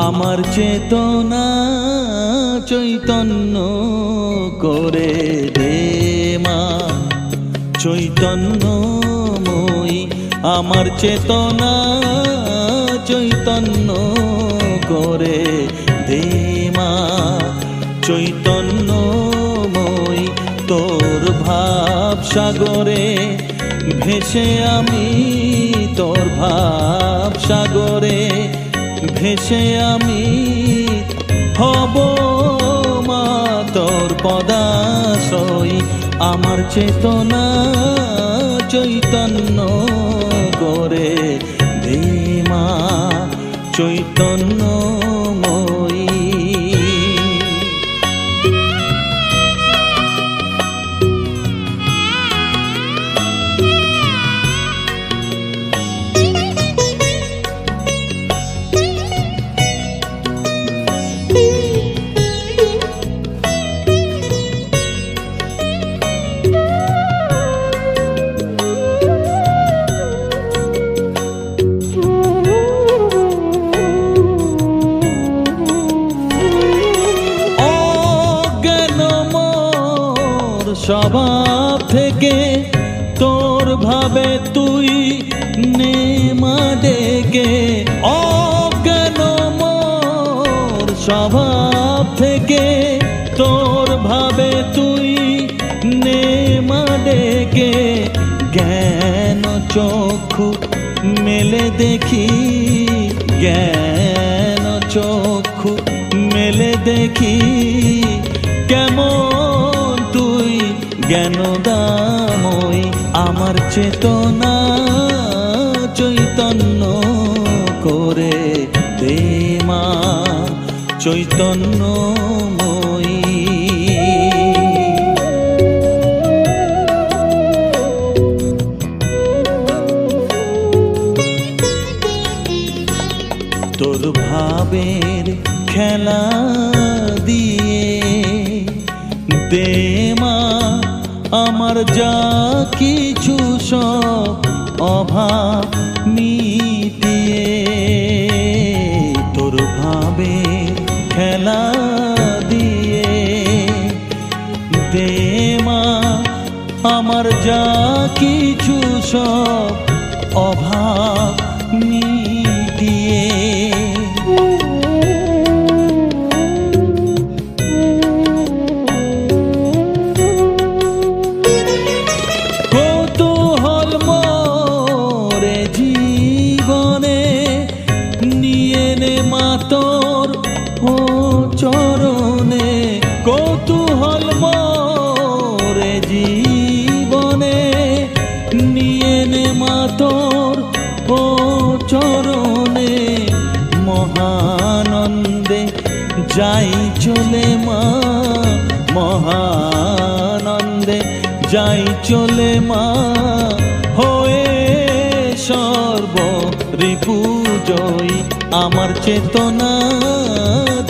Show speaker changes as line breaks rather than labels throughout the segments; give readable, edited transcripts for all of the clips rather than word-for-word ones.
আমার চেতনা চৈতন্য করে দে মা চৈতন্যময়ী। আমার চেতনা চৈতন্য করে দে মা চৈতন্যময়ী। তোর ভাব সাগরে ভেসে আমি, তোর ভাব সাগরে ভেসে আমি হব মা তোর পদাশ্রয়ী। আমার চেতনা চৈতন্য করে দে মা চৈতন্যময়ী। স্বভাব থেকে তোর ভাবে তুই নে মা ডেকে। অজ্ঞান মোর স্বভাব থেকে তোর ভাবে তুই নে মা ডেকে। জ্ঞান চক্ষু মেলে দেখি, জ্ঞান চক্ষু মেলে দেখি কেমন তুই জ্ঞানদাময়ী। আমার চেতনা চৈতন্য করে দে মা চৈতন্যময়ী। তোর ভাবের খেলা দিয়ে দে মা আমার যা কিছু সব অভাব মিটিয়ে। তোর ভাবের খেলা দিয়ে দে মা আমার যা কিছু সব অভাব মিটিয়ে। কৌতূহল মোরে জীবনে নিয়ে নে মা তোর ও চরণে। কৌতূহল মোরে জীবনে নিয়ে নে মা তোর ও চরণে। মহানন্দে যাই চলে মা, মহানন্দে যাই চলে মা হয়ে সর্ব রিপুজয়ী। আমার চেতনা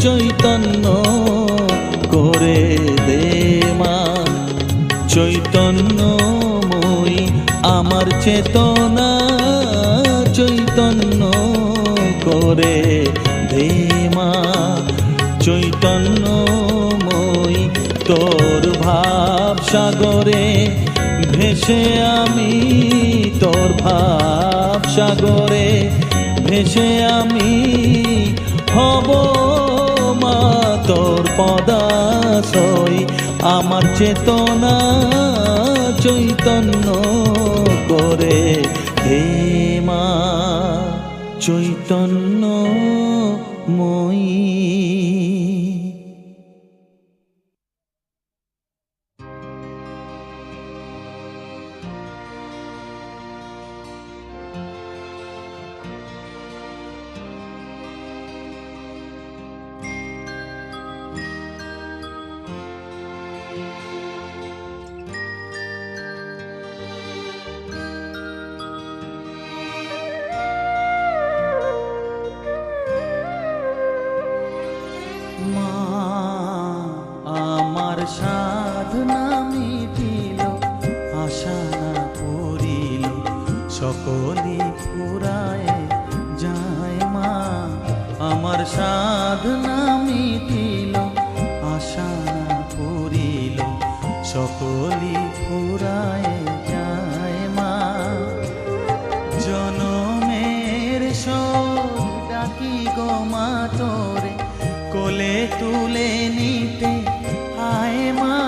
চৈতন্য করে দে মা চৈতন্যময়ী। আমার চেতনা চৈতন্য করে দে মা চৈতন্যময়ী। তোর ভাব সাগরে ভেসে আমি, তোর ভাব সাগরে ভেসে আমি হব মা তোর পদাশ্রয়ী। আমার চেতনা চৈতন্য করে দে মা চৈতন্যময়ী। সাধনা মিটিল, আশা না পূরিল, সকলে ফুরায় যায় মা। আমার সাধনা মিটিল, আশা না পুরিল, সকলি ফুরায় যায় মা। জনমের শোক ডাকি গো মা তোরে, কোলে তুলে নিতে আয় মা।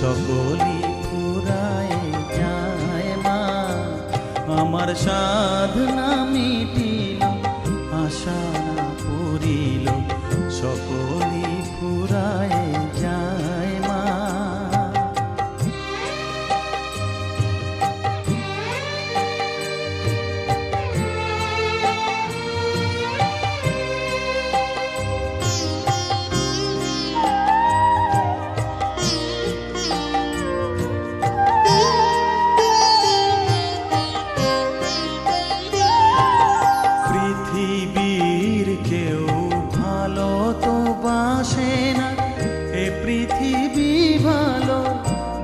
সকলি ফুরায় যায় মা, আমার সাধনা মিটিল, আশা না পুরিল, সকলি ফুরায় যায় মা। পৃথিবীর কেউ ভালো তো বাসে না, এ পৃথিবী ভালো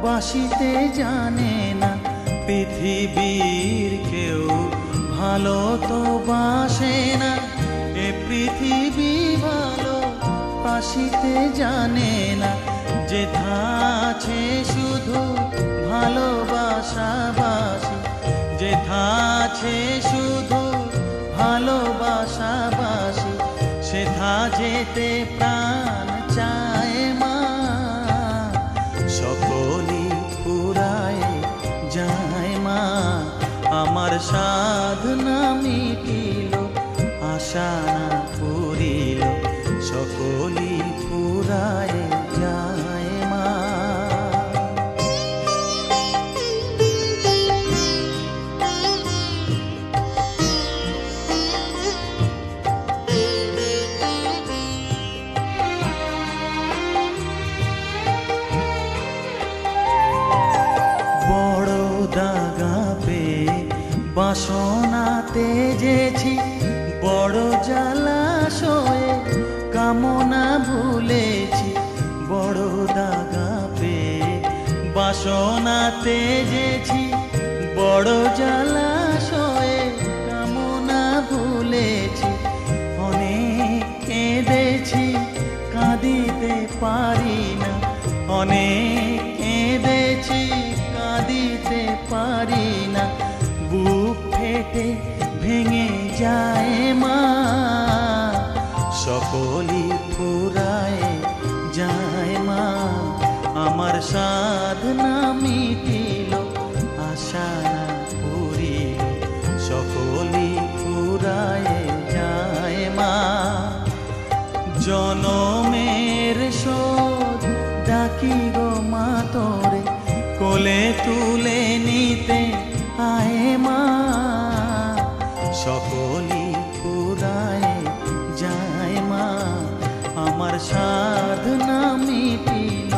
বাসিতে জানে না। পৃথিবীর কেউ ভালো তো বাসে না, এ পৃথিবী ভালো বাসিতে জানে না। যেথা আছে শুধু ভালোবাসাবাসি, যেথা আছে শুধু ভালোবাসাবাসি, সেথা যেতে প্রাণ চায় মা। সকলি ফুরায় যায় মা, আমার সাধনা মিটিল, আশা না পুরিল, সকলি ফুরায় যায় মা। বড় দাগা পেয়ে বাসনা তেজেছি, বড় জলাশয়ে কামনা ভুলেছি। বড় দাগা পেয়ে বাসনা তেজেছি, বড় জলাশয়ে কামনা ভুলেছি। অনেক কেঁদেছি কাঁদিতে পারি না, অনেক কেঁদেছি কাঁদিতে পারি না। বুক ফেটে ভেঙে যায় মা, সকলি ফুরায় যায় মা। আমার সাধনা মিটিল, আশা না পুরিল, সকলি ফুরায় যায় মা। জনমের শোধ ডাকি গো মা তোরে, কোলে তুলে নিতে আয় মা। সকলি ফুরায় যায় মা, আমার সাধনা মিটিল,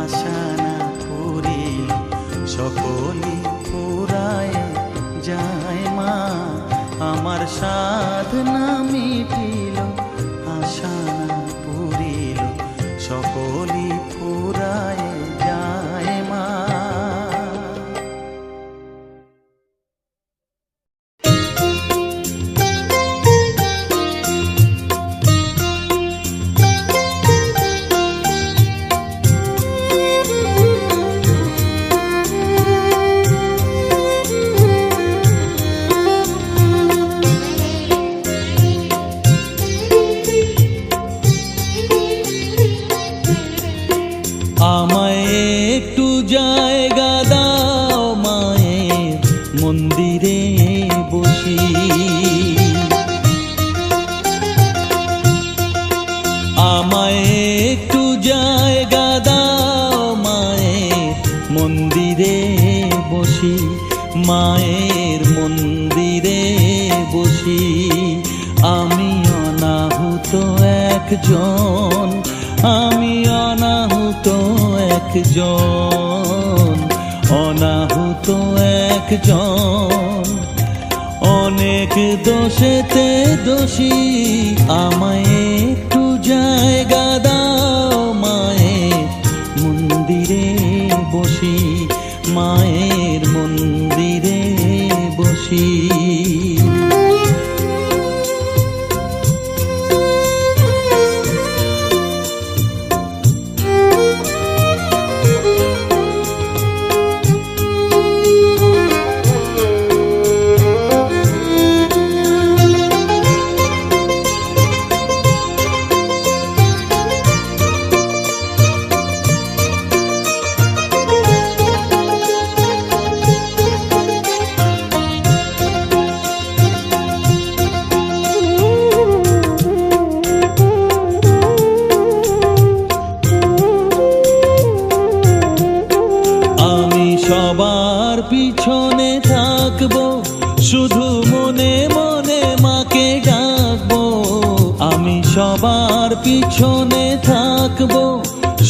আশা না পুরিল, সকলি ফুরায় যায় মা। আমার সাধনা মিটিল, আশা না পুরিল, সকলি ফুরায় যায় মা। আমায় একটু জায়গা দাও মায়ের মন্দিরে বসি, আমায় একটু জায়গা দাও মায়ের মন্দিরে বসি, মায়ের মন্দিরে বসি। আমি অনাহুত একজন, আমি অনাহুত একজন, অনাহুত একজন। অনেক দোষেতে দোষী, আমায় একটু জায়গা দাও মায়ের মন্দিরে বসি, মায়ের মন্দিরে বসি। পিছনে থাকবো, শুধু মনে মনে মাকে ডাকবো। আমি সবার পিছনে থাকবো,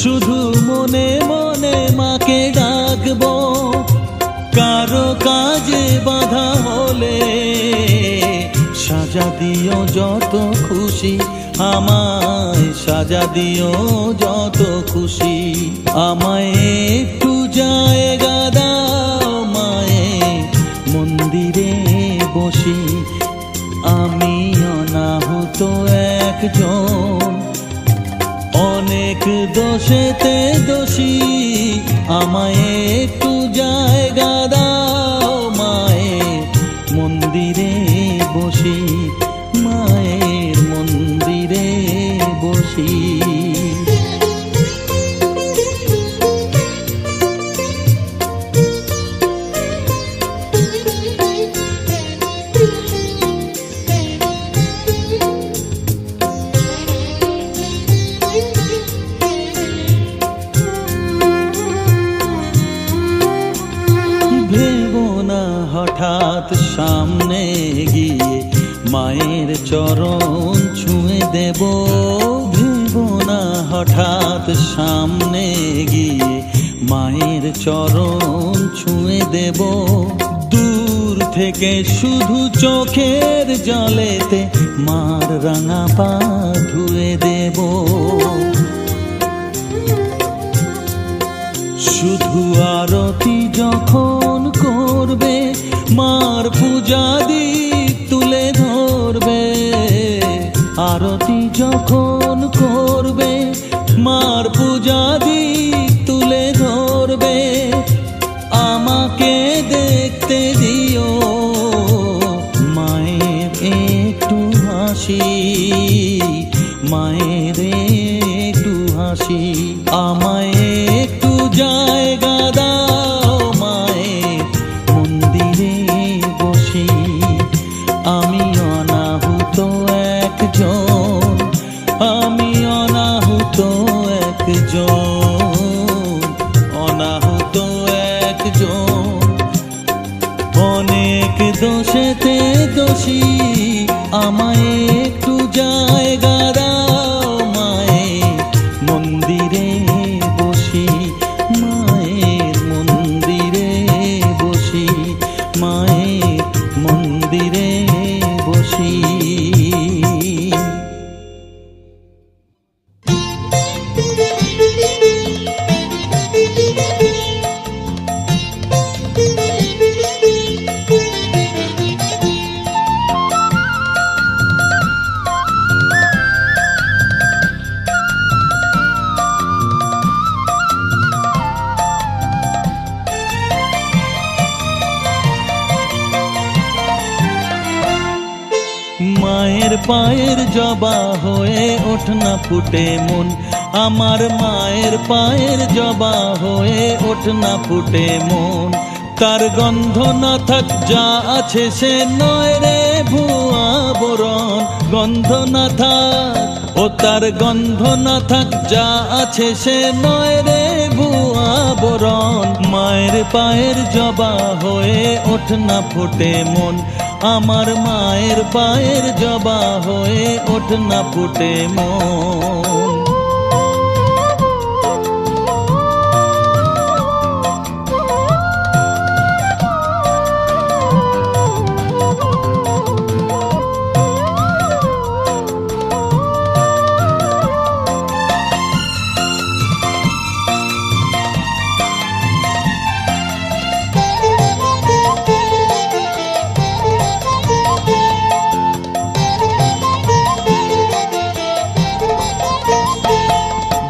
শুধু মনে মনে মাকে ডাকবো। কারো কাজে বাধা হলে সাজা দিও যত খুশি, আমায় সাজা দিও যত খুশি। আমায় একটু জায়গা দাও মায়ের মন্দিরে বসি। আমি অনাহুত একজন, অনেক দোষেতে দোষী। আমায় একটু জায়গা দাও মায়ের মন্দিরে বসি, মায়ের মন্দিরে বসি। ভেবো না হঠাৎ সামনে গিয়ে মায়ের চরণ ছুঁয়ে দেব। ভেবো না হঠাৎ সামনে গিয়ে মায়ের চরণ ছুঁয়ে দেব। দূর থেকে শুধু চোখের জলেতে মার রাঙা পা ধুয়ে দেব। শুধু আরতি যখন করবে মার পূজা দীপ তুলে ধরবে। আরতি যখন করবে মার পূজা দীপ তুলে ধরবে। আমাকে দেখতে দিও মায়ের একটু হাসি, মায়ের একটু হাসি। আমায় একটু জায়গা দাও মায়ের মন্দিরে বসি। আমি অনাহুত একজন, আমি অনাহুত একজন, অনাহুত একজন, অনেক দোষেতে দোষী। আমায় একটু জায়গা দাও মায়ের মন্দিরে বসি, মায়ের মন্দিরে বসি, মায়ের মন্দিরে বসি। মায়ের পায়ের জবা হয়ে ওঠ না ফুটে মন, আমার মায়ের পায়ের জবা হয়ে ওঠ না ফুটে মন। তার গন্ধ না থাক যা আছে সে নয় রে ভুয়া বরণ। গন্ধ না থাক ও তার গন্ধ না থাক যা আছে সে নয় রে ভুয়া বরণ। মায়ের পায়ের জবা হয়ে ওঠ না ফুটে মন, আমার মায়ের পায়ের জবা হয়ে ওঠ না ফুটে মন।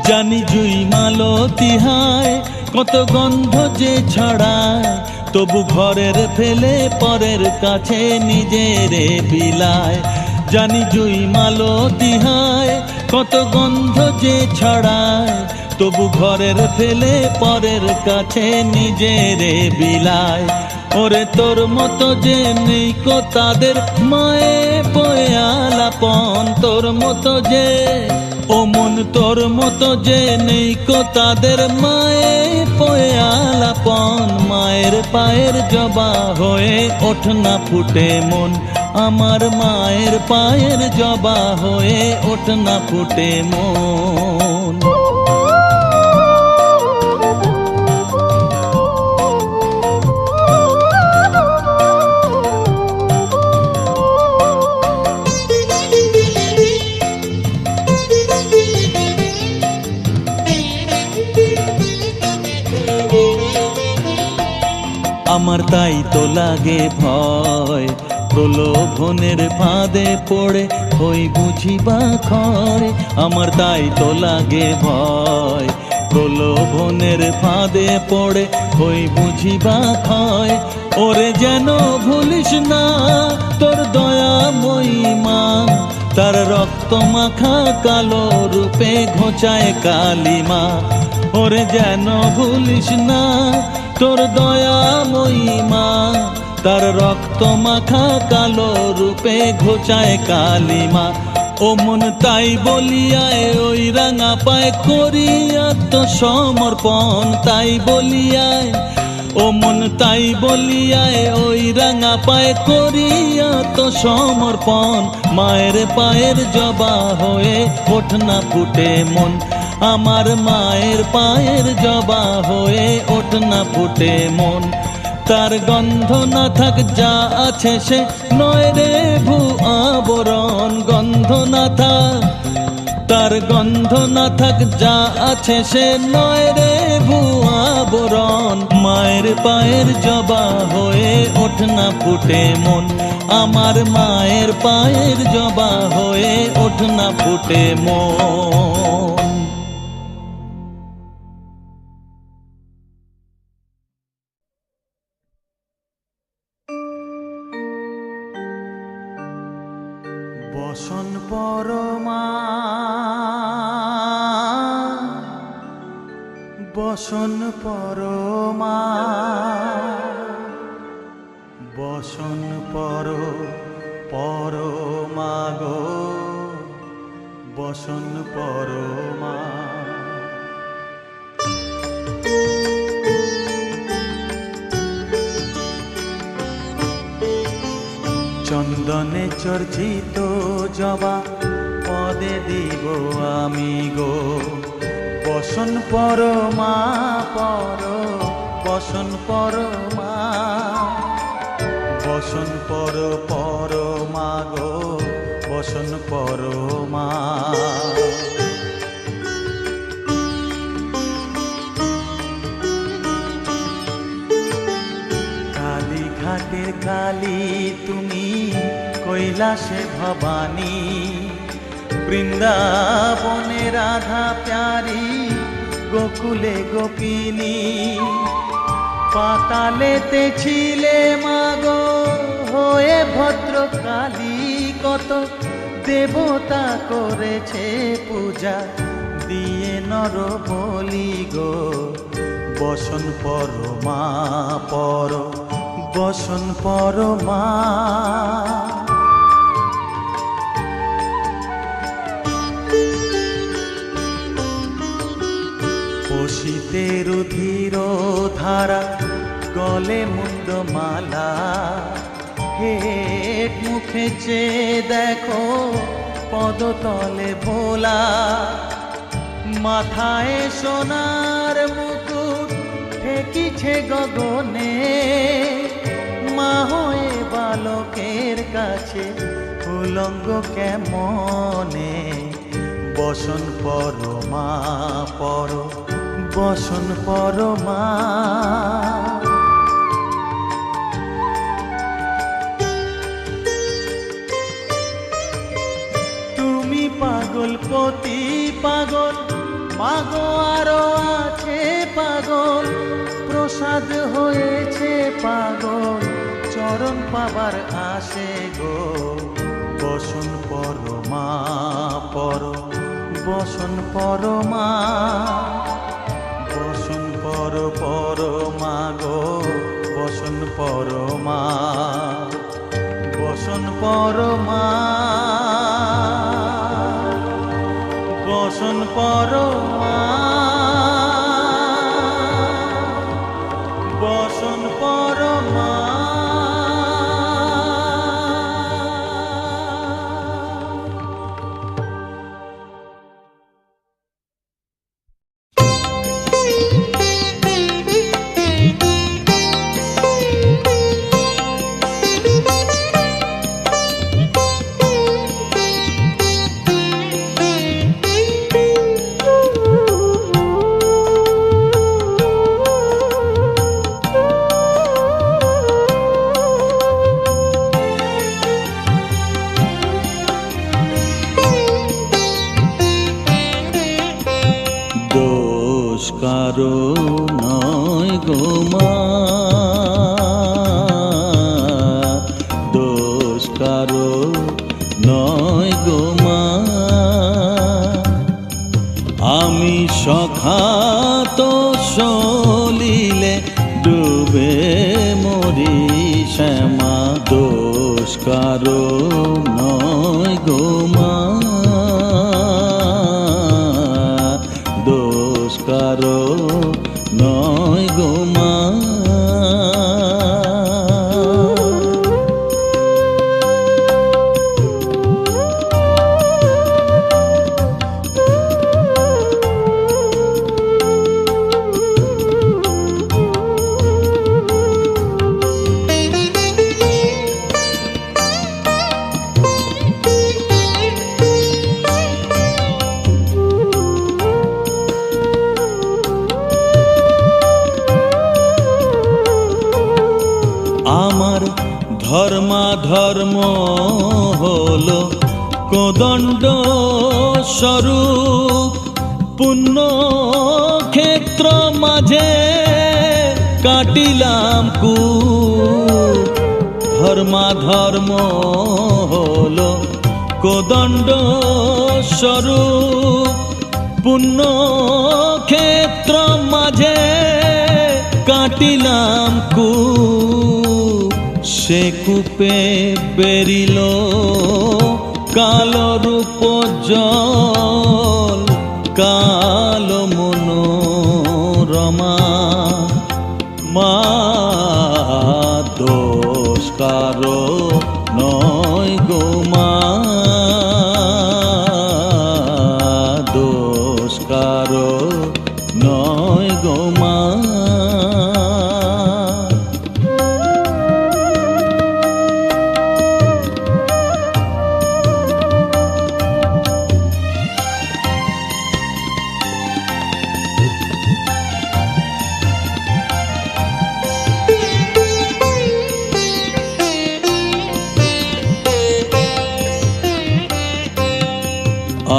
জানি জুই মালতী হায় কত গন্ধ যে ছড়ায়, তবু ঘরের ফেলে পরের কাছে নিজেরে বিলায়। জানি জুই মালতী হায় কত গন্ধ যে ছড়ায়, তবু ঘরের ফেলে পরের কাছে নিজেরে বিলায়। ওরে তোর মতো যে নেই কো তাদের মায়ে পয়ালাপন, তোর মতো যে ও মন তোর মতো যে নেই কো তাদের মায়ে পয়ে আলাপন, মায়ের পায়ের জবা হয়ে ওঠ না ফুটে মন, আমার মায়ের পায়ের জবা হয়ে ওঠ না ফুটে মন। আমার তাই তো লাগে ভয়, প্রলোভনের ফাঁদে পড়ে হই বুঝি বা খড়ে। আমার তাই তো লাগে ভয়, প্রলোভনের ফাঁদে পড়ে হই বুঝি বা ক্ষয়। ওরে যেন ভুলিস না তোর দয়াময়ী মা, তার রক্ত মাখা কালো রূপে ঘোচায় কালিমা। ওরে যেন ভুলিস না তোর দয়াময়ী মা, তার রক্ত মাখা কালো রূপে ঘোচায় কালিমা। ও মন তাই বলিয়ায় ওই রাঙা পায় করি আত্মসমর্পণ, তাই বলিয়ায় ও মন তাই বলিয়ায় ওই রাঙা পায় করি আত্মসমর্পণ। মায়ের পায়ের জবা হয়ে ওঠ না ফুটে মন, আমার মায়ের পায়ের জবা হয়ে ওঠ না ফুটে মন। তার গন্ধ না থাক যা আছে সে নয় রে ভূ আবরণ, গন্ধ না থাক তার গন্ধ না থাক যা আছে সে নয় রে ভূ আবরণ। মায়ের পায়ের জবা হয়ে ওঠ না ফুটে মন, আমার মায়ের পায়ের জবা হয়ে ওঠ না ফুটে মন। বসন পরমা বসন পরমা, বসন পরমা গো, বসন পরমা। চন্দনে চর্চিত জবা পদে দিব আমি গো, বসন পরমা বসন পরমা, বসন পরমা গো, বসন পরমা। কালীঘাটের কালী তুমি, কৈলাসে ভবানী, বৃন্দাবনে রাধা প্যারি, গোকুলে গোপিনী। পাতালেতে ছিলে মাগো হয়ে ভদ্রকালী, কত দেবতা করেছে পূজা দিয়ে নর বলি গো, বসন পরমা বসন পরমা। পশিতে রুধির ধারা, গলে মুন্ডমালা, হেট মুখে চেয়ে দেখো পদতলে ভোলা। মাথায় সোনার মুকুট ঠেকিছে গগনে, মা হয়ে বালকের কাছে উলঙ্গ কেমনে, বসন পরমা বসন পরমা। তুমি পাগল পতি পাগল, মাগো আরো আছে পাগল, প্রসাদ হয়েছে পাগল, চরণ পাবার আসে গো, বসন পরমা বসন পরমা। বসন পরমা গো, বসন পরমা, বসন পরমা, পরমা, বসন পরমা। দোষ কারো নয় গো মা, দোষ কারো নয় গো মা। আমি সখাত সলিলে ডুবে মরি শ্যামা, দোষ কারো নয় গো মা, দোষ কারো নয় গো মা। আমার ধর্মাধর্ম হলো কোদণ্ড স্বরূপ, পুণ্য ক্ষেত্র মাঝে কাটিলাম কূপ। ধর্মাধর্ম হলো কোদণ্ড স্বরূপ, পুণ্য ক্ষেত্র মাঝে কাটিলাম কূপ। সে কূপে বেরিল কালো রূপ জল, কালো মনোরমা। মা দোষ কারো নয় গো মা, দোষ কারো নয় গো মা।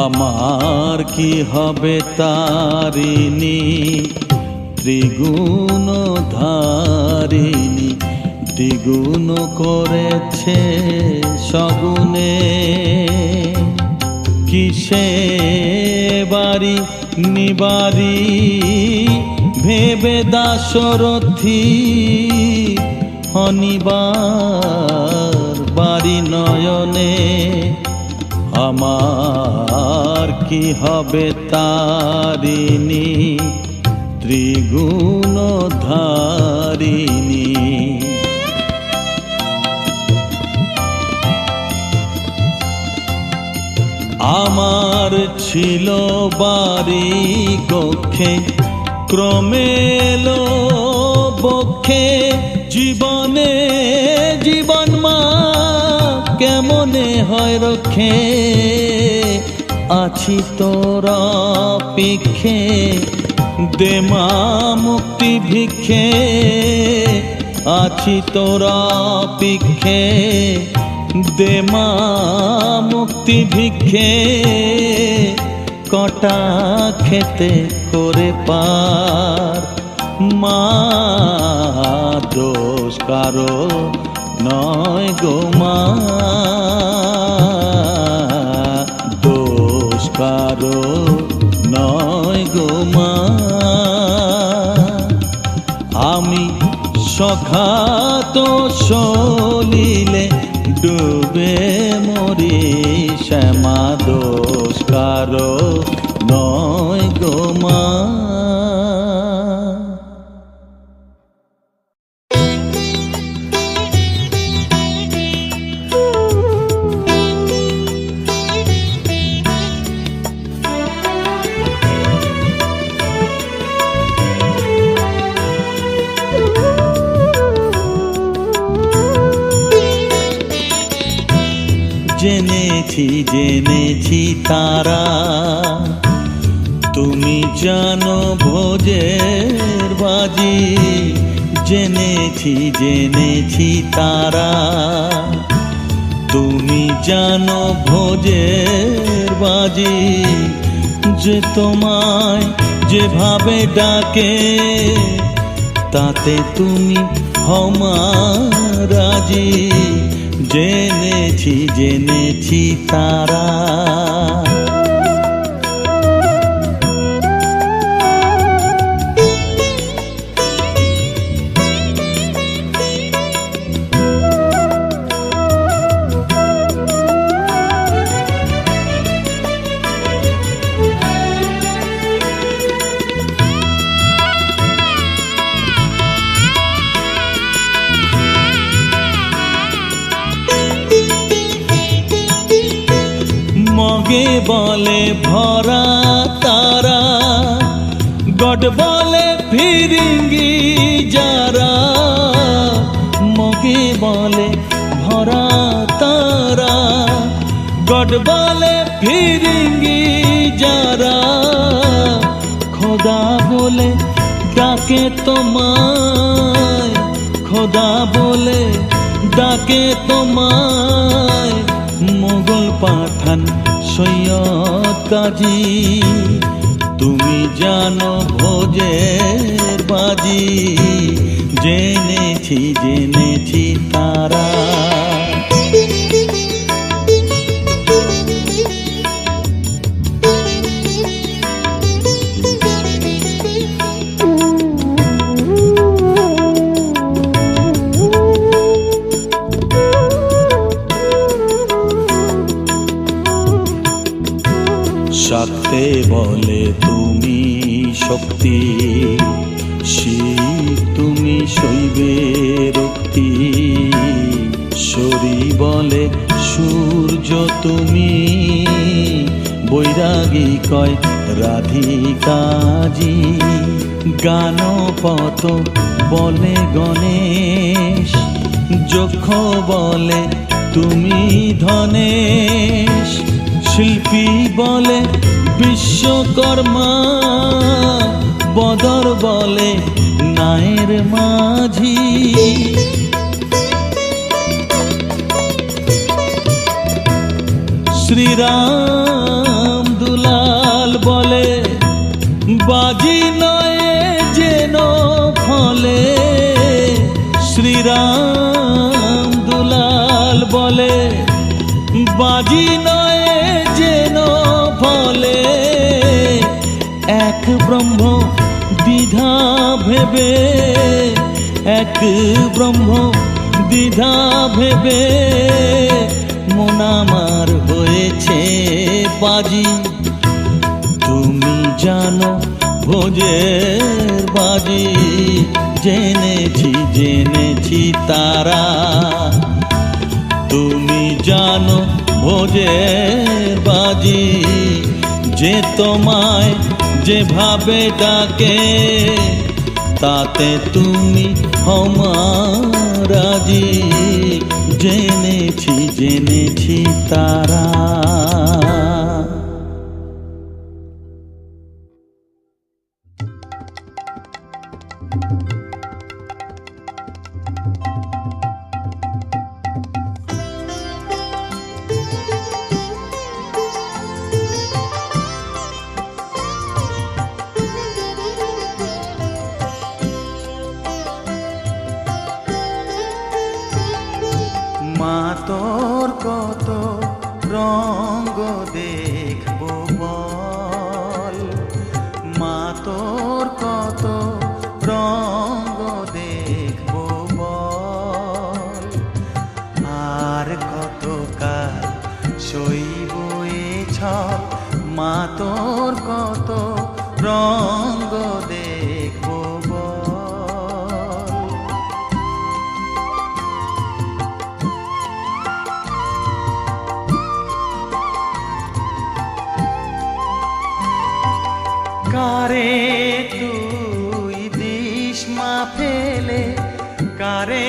আমার কি হবে তারিণী ত্রিগুণ ধারিণী, দ্বিগুণ করেছে সগুণে। কিসে বাড়ি নিবারি ভেবে দাশরথী, অনিবার বাড়ি নয়নে। আমার কি হবে তারিণী ত্রিগুণ ধারিণী। আমার ছিল বাড়ি কক্ষে, ক্রমে এলো বক্ষে। জীবনে জীবন মা কেমনে হয় রক্ষে, আছি তোরা পিক্ষে দে মা মুক্তি ভিক্ষে। আছি তোরা পিক্ষে দে মা মুক্তি ভিক্ষে। কটা খেতে করে পার মা, দোষ কারো নয় গো মা, দোষ কারো নয় গো মা। আমি সখাত সলিলে ডুবে মরি শ্যামা, দোষ কারো নয়। জেনেছি তারা, তুমি জানো ভোজের বাজি। জেনেছি তারা, তুমি জানো ভোজের বাজি। যে তোমায় যেভাবে ডাকে, তাতে তুমি হও মা রাজি। জেনেছি তারা। মগে বলে ভরা তারা, গড বলে ফিরিঙ্গি যারা। মগে বলে ভরা তারা, গড বলে ফিরিঙ্গি যারা। খোদা বলে ডাকে তোমায়, খোদা বলে ডাকে তোমায়। মোগল পাঠান সৈয়দ কাজী, তুমি জানো ভোজের বাজি। জেনেছি তারা। শাক্তে বলে তুমি শক্তি, শিব তুমি শৈবে রক্তি। শরী বলে সূর্য তুমি, বৈরাগী কয় রাধিকাজি। গানপত বলে গণেশ, যক্ষ বলে তুমি ধনেশ। শিল্পী বলে বিশ্বকর্মা, বদর বলে নায়ের মাঝি। শ্রীরাম দুলাল বলে বাজি নয় যেন ফলে। শ্রীরাম দুলাল বলে বাজি নয় যেন ফলে। এক ব্রহ্ম দ্বিধা ভেবে, এক ব্রহ্ম দ্বিধা ভেবে। মন আমার হয়েছে বাজি, তুমি জানো ভোজের বাজি। জেনেছি তারা, তুমি জানো ভোজের বাজি। যে তোমায় যেভাবে ডাকে, তাতে তুমি হও মা রাজি। জেনেছি তারা। মা তোর কত রঙ্গ দেখবো বল, মা তোর কত রঙ্গ দেখবো বল। আর কত কাল সইব এ ছল, মা তোর কত রঙ্গ দেখবো বল। কারে তুই দিস মা ফেলে, কারে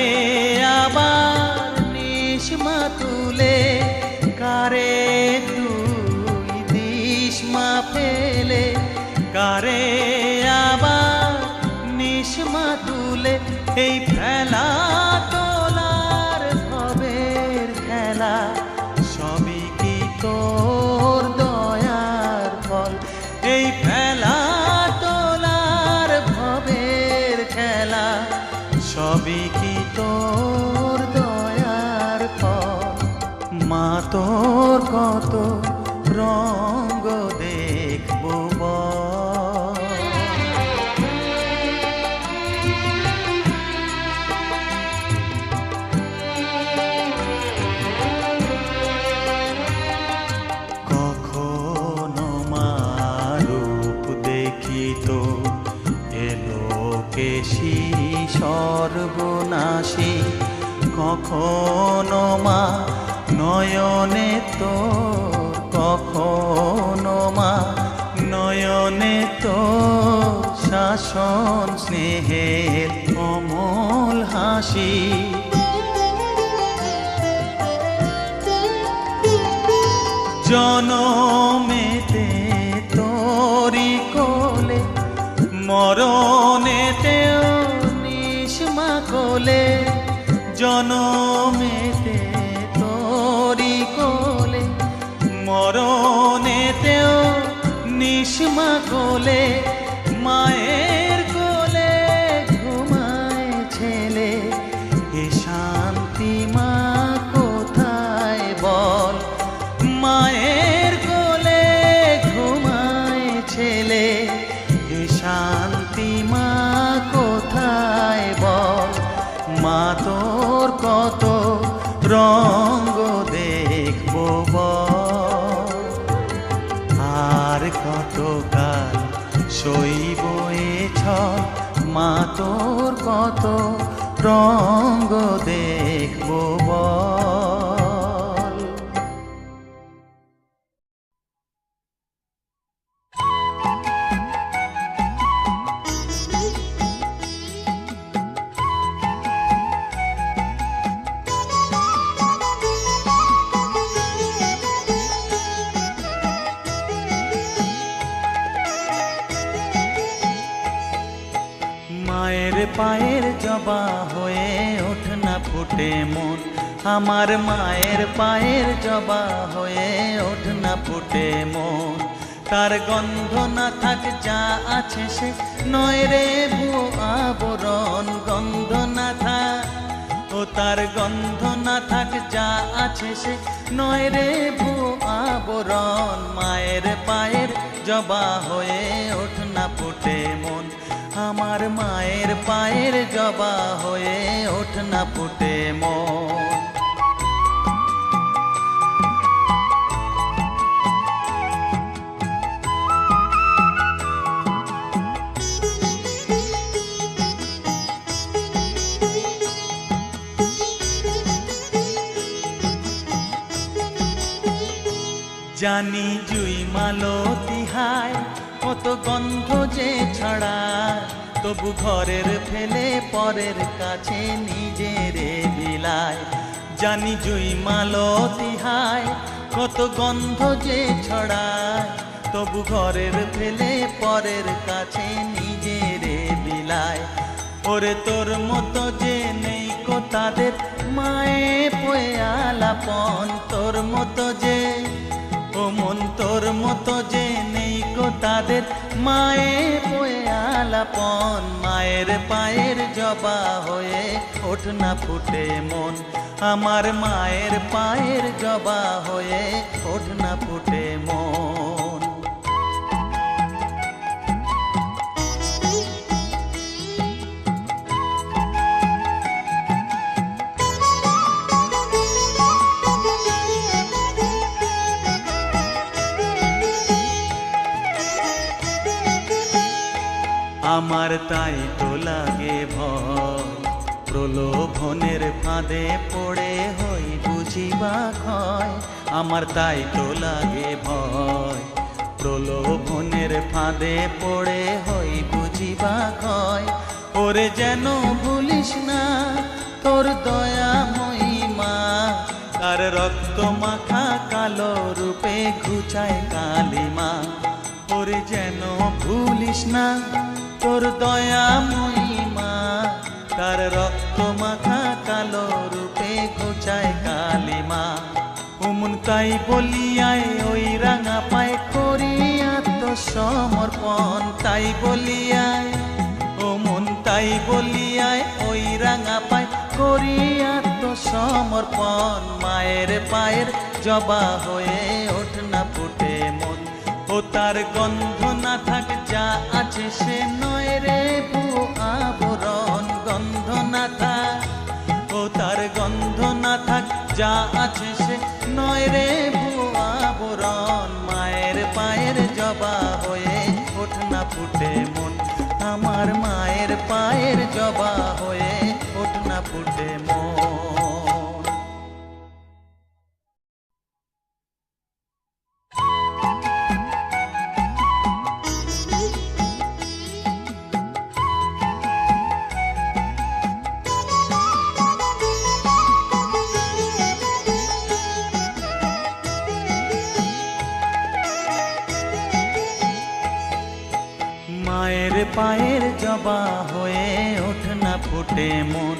আবার নিস মা তুলে, কারে কত রঙ্গ দেখবো বল। কখনো মা রূপ দেখিত এলোকেশী সর্বনাশী, কখনো মা নয়নে তোর, কখনো মা নয়নে তোর শাসন স্নেহের অমল হাসি। জনমেতে তোরি কোলে, মরণেতেও নিষ্মা কোলে। জনমেতে তোরি কোলে, মরণেতেও নিষ্মা কোলে। মায়ের কোলে ঘুমায় ছেলে, এ শান্তি মা কোথায় বল। মায়ের কোলে ঘুমায় ছেলে, এ শান্তি মা কোথায় বল। মা তোর কত রঙ্গ দেখবো বল, আর কতকাল সইব এ ছল। মা তোর কত রঙ্গ দেখবো বল। মায়ের পায়ের জবা হয়ে ওঠ না ফুটে মন, আমার মায়ের পায়ের জবা হয়ে ওঠ না ফুটে মন। তার গন্ধ না থাক যা আছে সে নয় রে ভুয়ো আবরণ, গন্ধ না থাক ও তার গন্ধ না থাক যা আছে সে নয় রে ভুয়ো আবরণ। মায়ের পায়ের জবা হয়ে ওঠ না ফুটে মন, আমার মায়ের পায়ের জবা হয়ে ওঠ না ফুটে মন। জানি জুই মালতী হায় কত গন্ধ যে ছড়ায়, তবু ঘরের ফেলে পরের কাছে নিজেরে বিলায়। জানি জুই মালতী হায় কত গন্ধ যে ছড়ায়, তবু ঘরের ফেলে পরের কাছে নিজেরে বিলায়। ওরে তোর মতো যে নেই কো তাদের মায়ে পয়ে আলাপন, তোর মতো যে ও মন তোর মতো যে নেই কো তাদের মায়ে পয়ে আলাপন। মায়ের পায়ের জবা হয়ে ওঠ না ফুটে মন, আমার মায়ের পায়ের জবা হয়ে ওঠ না ফুটে মন। আমার তাই তো লাগে ভয়, প্রলোভনের ফাঁদে পড়ে হই বুঝিবা ক্ষয়। আমার তাই তো লাগে ভয়, প্রলোভনের ফাঁদে পড়ে হই বুঝিবা ক্ষয়। ওরে যেন ভুলিস না তোর দয়া মহিমা, তার রক্ত মাখা কালো রূপে ঘুচায় কালিমা। ওরে যেন ভুলিস না তোর দয়া মহিমা, তার রক্ত মাখা কালো রূপে ঘুচায় কালিমা। উমন তাই বলিয়ায় ওই রাঙা পায় করি আত্মসমর্পণ, তাই বলিয়ায় ও মন তাই বলিয়ায় ওই রাঙা পায় করি আত্মসমর্পণ। মায়ের পায়ের জবা হয়ে ওঠ না ফুটে মন। ও তার গন্ধ না থাক যা আছে সে নয় রে ভুয়ো আবরণ। গন্ধ না থাক, ও তার গন্ধ না থাক যা আছে সে নয় রে ভুয়ো আবরণ। মায়ের পায়ের জবা হয়ে ওঠ না ফুটে মন। আমার মায়ের পায়ের জবা হয়ে ওঠ না ফুটে মন। মায়ের পায়ের জবা হয়ে ওঠ না ফুটে মন।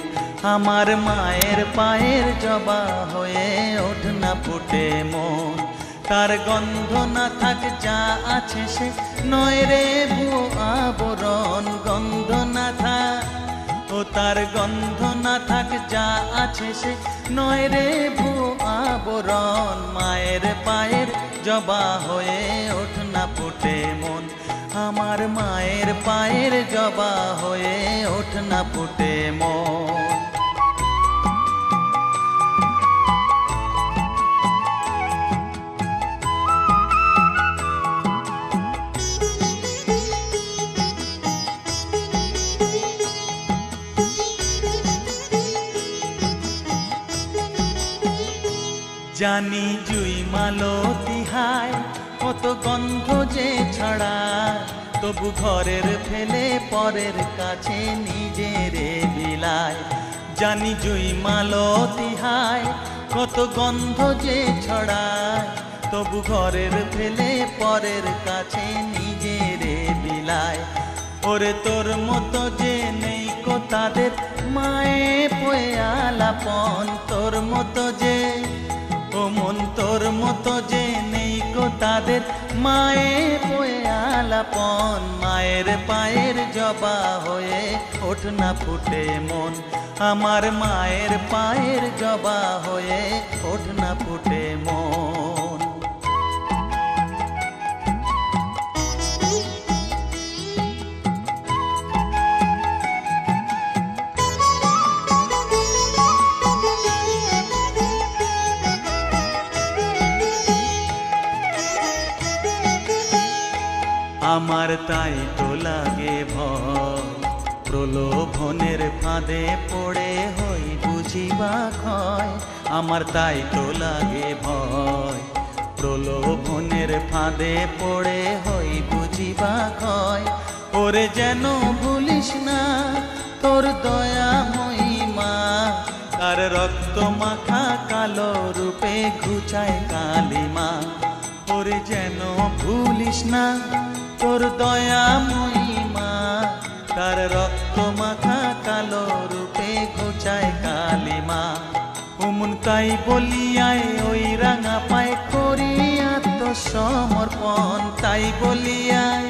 আমার মায়ের পায়ের জবা হয়ে ওঠ না ফুটে মন। তার গন্ধ না থাক যা আছে সে নয় রে ভুয়ো আবরণ। গন্ধ না থাক, ও তার গন্ধ না থাক যা আছে সে নয় রে ভুয়ো আবরণ। মায়ের পায়ের জবা হয়ে ওঠ না ফুটে মন। আমার মায়ের পায়ের জবা হয়ে ওঠ না ফুটে মন। জানি জুই মালতী হায় কত গন্ধ যে ছড়ায়, তবু ঘরের ফেলে পরের কাছে নিজেরে বিলায়। জানি জুই মালতী হায় কত গন্ধ যে ছড়ায়, তবু ঘরের ফেলে পরের কাছে নিজেরে বিলায়। ওরে তোর মতো যে নেই কো তাদের মায়ে পয়ে আলাপন। তোর মতো যে, ও মন তোর মতো যে নেই কো তাদের মায়ে পয়ে আলাপন। মায়ের পায়ের জবা হয়ে ওঠ না ফুটে মন। আমার মায়ের পায়ের জবা হয়ে ওঠ না ফুটে মন। আমার তাই তো লাগে ভয়, প্রলোভনের ফাঁদে পড়ে হই বুঝিবা ক্ষয়। আমার তাই তো লাগে ভয়, প্রলোভনের ফাঁদে পড়ে হই বুঝিবা ক্ষয়। ওরে যেন ভুলিস না তোর দয়া মহিমা, তার রক্ত মাখা কালো রূপে ঘুচায় কালিমা। ওরে যেন ভুলিস না তোর দয়া মহিমা, তার রক্ত মাখা কালো রূপে ঘুচায় কালিমা। ওমন তাই বলিয়ায় ওই রাঙা পায় করি আত্মসমর্পণ। তাই বলিয়ায়,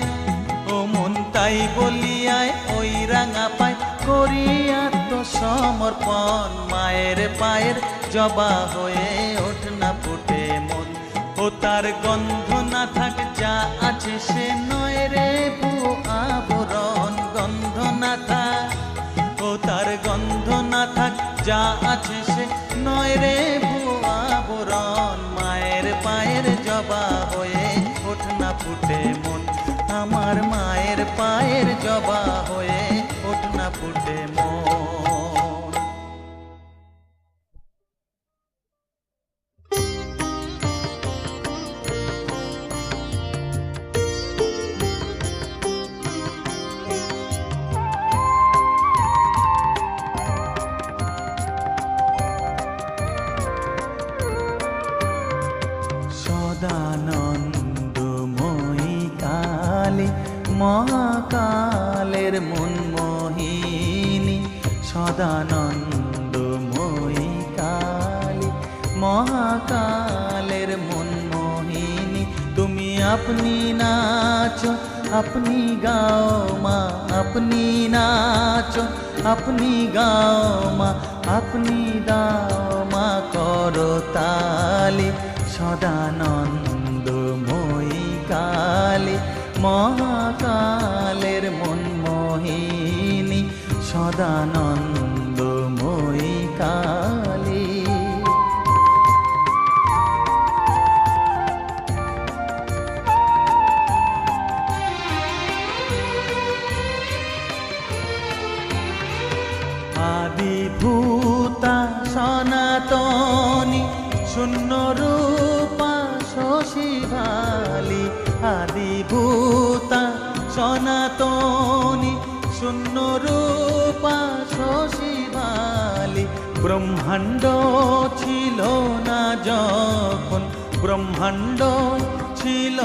ওমন তাই বলিয়ায় ওই রাঙা পায় করি আত্মসমর্পণ। মায়ের পায়ের জবা হয়ে ওঠ না ফুটে মন। ও তার গন্ধ না থাক যা আছে সে নয় রে ভুয়ো আবরণ। গন্ধ না থাক, ও তার গন্ধ না থাক যা আছে সে নয় রে ভুয়ো আবরণ। মায়ের পায়ের জবা হয়ে ওঠ না ফুটে মন। আমার মায়ের পায়ের জবা হয়ে ওঠ না ফুটে মন। সদানন্দময়ী কালী মহাকালের মনমোহিনী। সদানন্দময়ী কালী মহাকালের মনমোহিনী। তুমি আপনি নাচো আপনি গাও মা, আপনি নাচো আপনি গাও মা। আপনি দাও মা করতালি, সদানন্দময়ী কালী, মহাকালের মন মোহিনী, সদানন্দময়ী কালী। আদিভূতা সনাতনী, শূন্য রূপা শশী ভালি, আদিভূতা সনাতনী, শূন্য রূপা শশী ভালি। ব্রহ্মাণ্ড ছিল না যখন, ব্রহ্মাণ্ড ছিল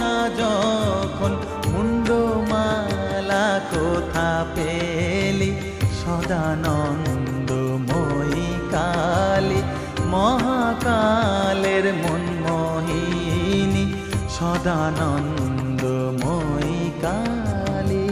না যখন, মুন্ডমালা কোথা পেলি, সদানন্দময়ী কালী, মহাকালের মন মোহিনী, সদানন্দময়ী কালী।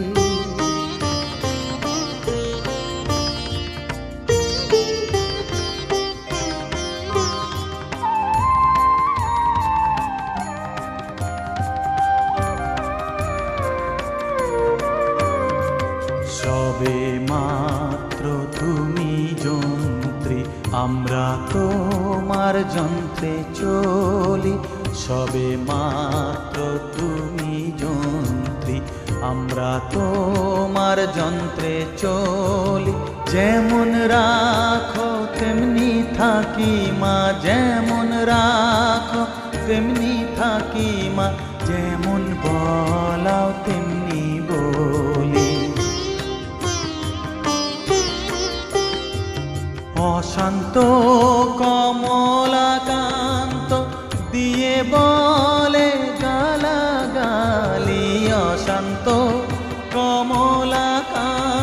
সবে মাত্র তুমি যন্ত্রী, আমরা তোমার যন্ত্রে চলি, সবে মাত্র তুমি যন্ত্রী, আমরা তোমার যন্ত্রে চলি। যেমন রাখো তেমনি থাকি মা, যেমন রাখো তেমনি থাকি মা, যেমন বলাও তেমনি বলি। অশান্ত কমলাকান্ত দিয়ে বলে গালাগালি, অশান্ত কমলাকান্ত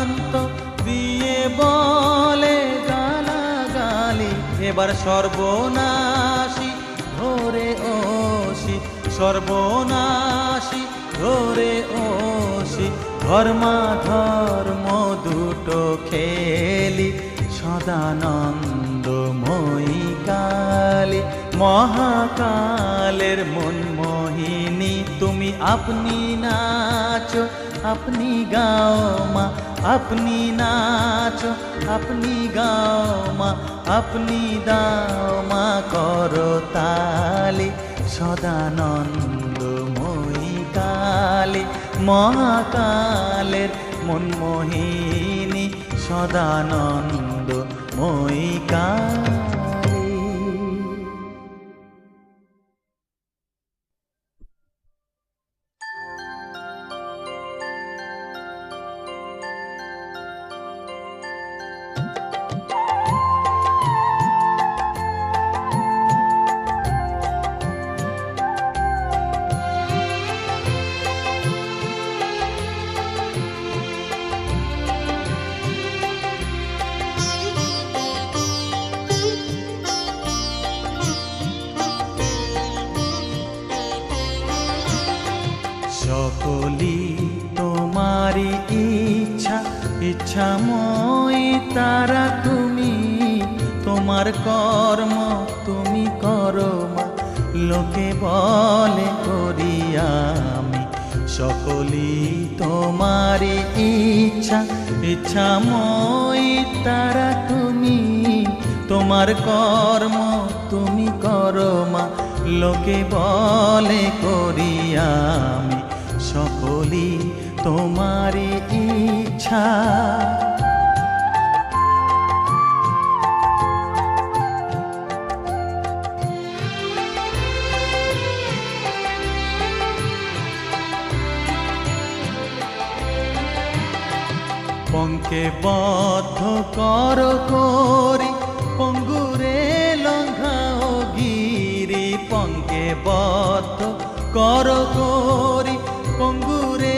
দিয়ে বলে গালাগালি। এবার সর্বনাশী ধরে ওসি, সর্বনাশী ধরে ওসি, ধর্মাধর্ম দুটো খেলি, সদানন্দময়ী কালী, মহাকালের মন মোহিনী। তুমি আপনি নাচো, আপনি গাও মা, আপনি নাচো, আপনি গাও মা, আপনি দাও মা করতালি, সদানন্দময়ী কালী, মহাকালের মন মোহিনী, সদানন্দময়ী কালী। সকলি তোমারি ইচ্ছা, ইচ্ছাময়ী তারা তুমি, তোমার কর্ম তুমি করো মা, লোকে বলে করি আমি। সকলি তোমারি ইচ্ছা, ইচ্ছাময়ী তারা তুমি, তোমার কর্ম তুমি করো মা, লোকে বলে করি আমি। সকলি তোমারি ইচ্ছা। পঙ্কে বদ্ধ কর করি, পঙ্গুরে লঙ্ঘাও গিরি, পঙ্কে বদ্ধ কর করি, পঙ্গুরে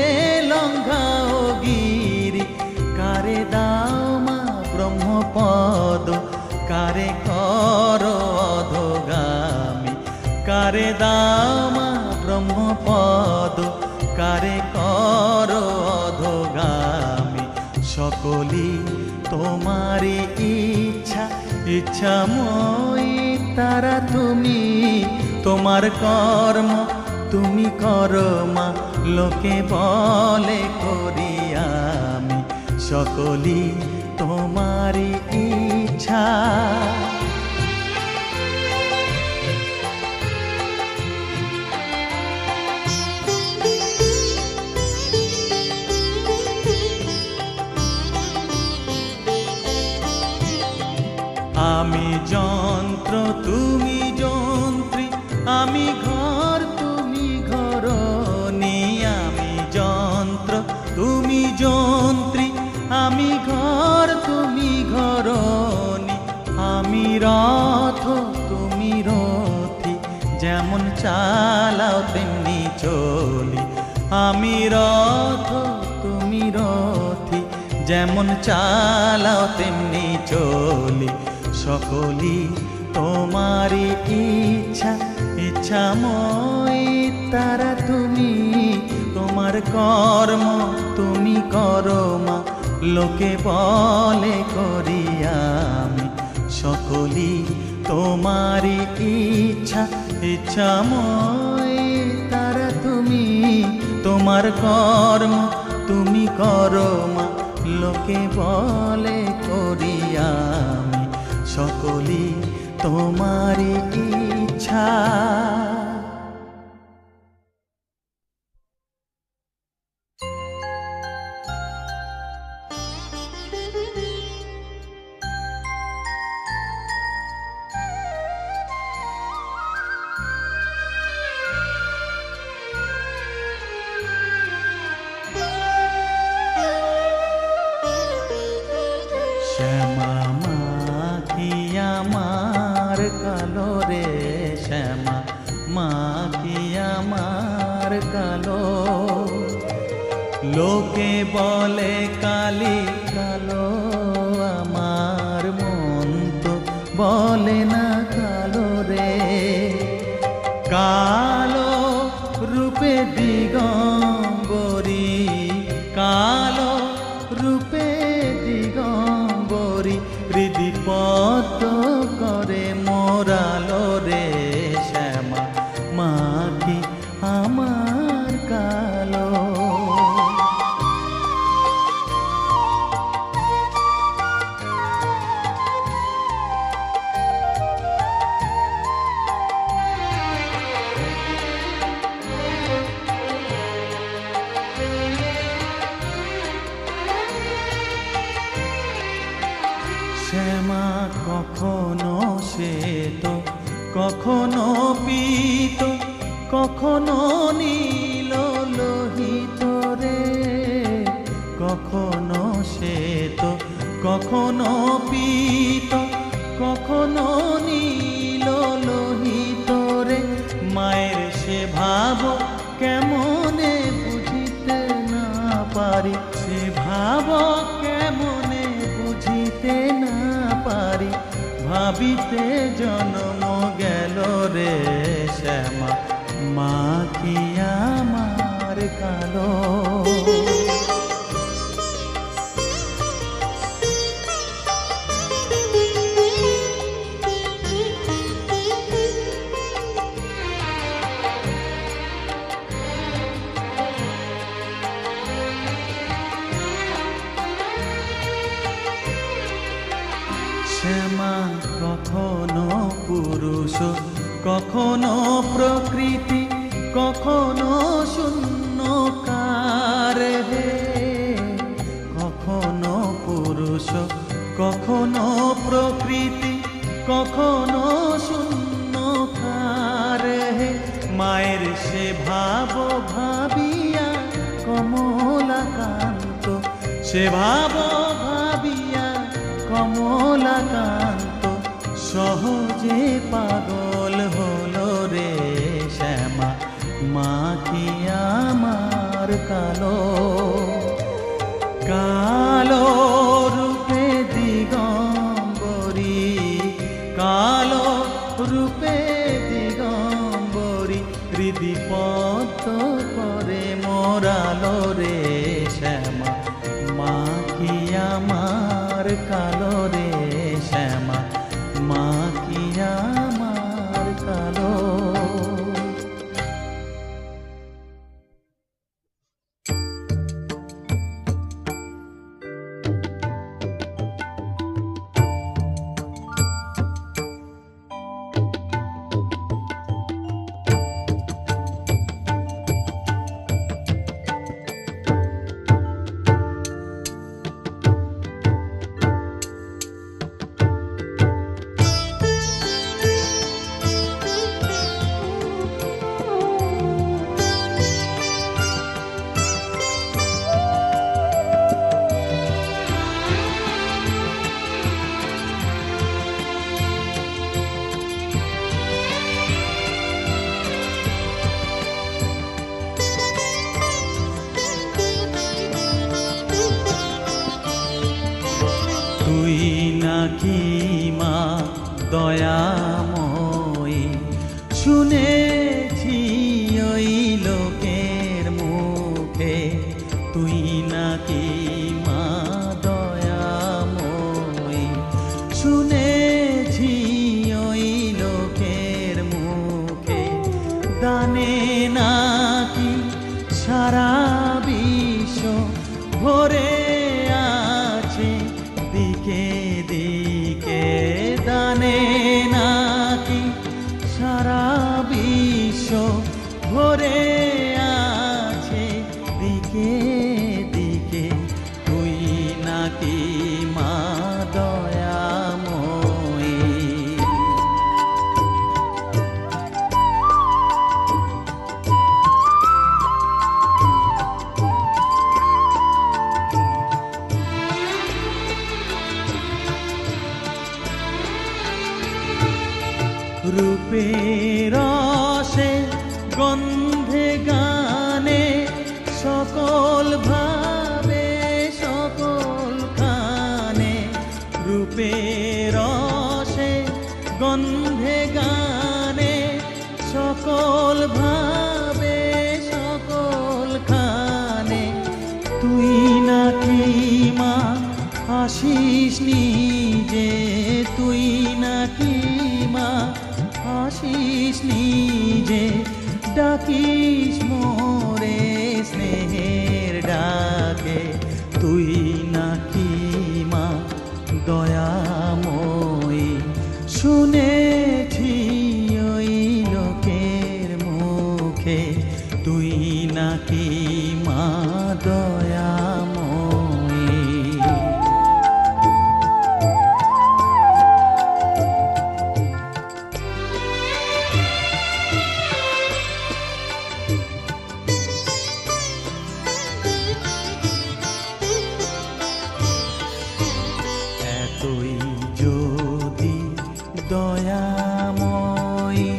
লঙ্ঘাও গিরি। কারে দাও মা ব্রহ্মপদ, কারে কর অধোগামী, কারে দাও মা ব্রহ্মপদ, কারে কর অধোগামী। সকলি তোমারি ইচ্ছা, ইচ্ছাময়ী তারা তুমি, তোমার কর্ম তুমি করো মা, লোকে বলে করি আমি সকলই তোমারই ইচ্ছা। আমি যন্ত্র তুমি যন্ত্রী, আমি ঘর তুমি ঘরণী। আমি যন্ত্র তুমি যন্ত্রী, আমি ঘর তুমি ঘরণী। আমি রথ তুমি রথী, যেমন চালাও তেমনি চলি। আমি রথ তুমি রথী, যেমন চালাও তেমনি চলি। সকলই তোমারই ইচ্ছা, ইচ্ছাময়ী তারা তুমি, তোমার কর্ম তুমি করো মা, লোকে বলে করি আমি সকলই তোমারই ইচ্ছা। ইচ্ছাময়ী তারা তুমি, তোমার কর্ম তুমি করো মা, লোকে বলে করি আমি সকলই তোমারই ইচ্ছা। শ্যামা মা কি আমার কালো রে, শ্যামা মা কি আমার কালো। লোকে বলে কালি কালো, আমার মন তো বলে না কালো রে। কালো রূপে দিগম্বরী, কালো রূপে দিগম্বরী, হৃদিপদ্ম করে মোরালো রে। শ্যামা মা কি আমার কালো। শ্যামা কখনো শ্বেত, কখনো পীত, কখনো নীল লোহিত রে। কখনো শ্বেত, কখনো পীত, কখনো নীল লোহিত রে। মায়ের সে ভাব কেমনে বুঝিতে না পারি, সে ভাব কেমনে বুঝিতে না পারি। ভাবিতে জন্ম গেল রে, শ্যামা মা কি আমার কালো। শ্যামা কখনো পুরুষ, কখনো প্রকৃতি, কখনো শূন্যকার হে। কখনো পুরুষ, কখনো প্রকৃতি, কখনো শূন্যকার হে। মায়ের সে ভাব ভাবিয়া কমলাকান্ত, সে ভাব ভাবিয়া কমলাকান্ত, সহজে পাগল হলো রে। শ্যামা মা কি আমার কালো। কালো রূপে দিগম্বরী, কালো রূপে দিগম্বরী, হৃদিপদ্ম করে মোরালো রে। শ্যামা মা কি আমার কালো রে, শ্যামা দয়াময়ী শুনেছি ওই লোকের মুখে তুই নাকি মা দয়াময়ী শুনেছি ওই লোকের মুখে দানে নাকি সারা বিশ্ব ভরে আছে দিকে দিকে দানে নাকি সারা বিশ্ব ভরে আছে দিকে দিকে তুই নাকি মা দয়াময়ী রূপের রসে গন্ধে গানে সকল ভাবে সকল খানে রূপের রসে গন্ধে গানে সকল ভাবে সকল খানে তুই নাকি মা আসিস নিজে তুই নাকি মা আসিস নিজে ডাকিস মোরে স্নেহের ডাকে তুই নাকি মা দয়াময়ী শুনেছি ওই লোকের মুখে তুই নাকি মা দয়াময়ী এতই যদি দয়াময়ী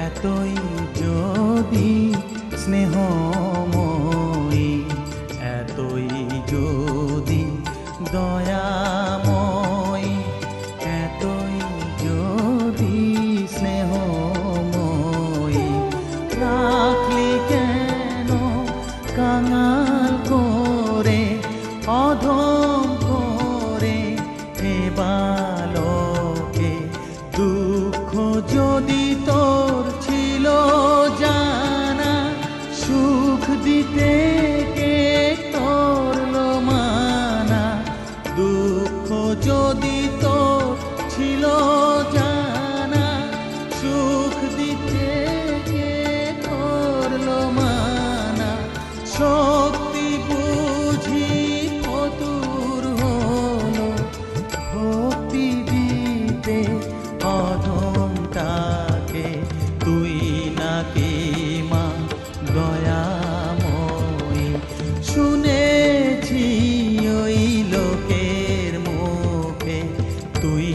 এতই যদি স্নেহময়ী এতই যদি দয়াময়ী এতই যদি স্নেহময়ী রাখলি কেন কাঙাল করে অধম করে এ বালকে দুঃখ যদি তোর ছিল জানা সুখ দিতে কে করলো মানা দুঃখ যদি তোর ছিল জানা সুখ দিতে কে করলো মানা শক্তি বুঝি ফতুর হলো ভক্তি দিতে অধমটাকে তুই নাকি মা দয়াময়ী শুনেছি ওই লোকের মুখে তুই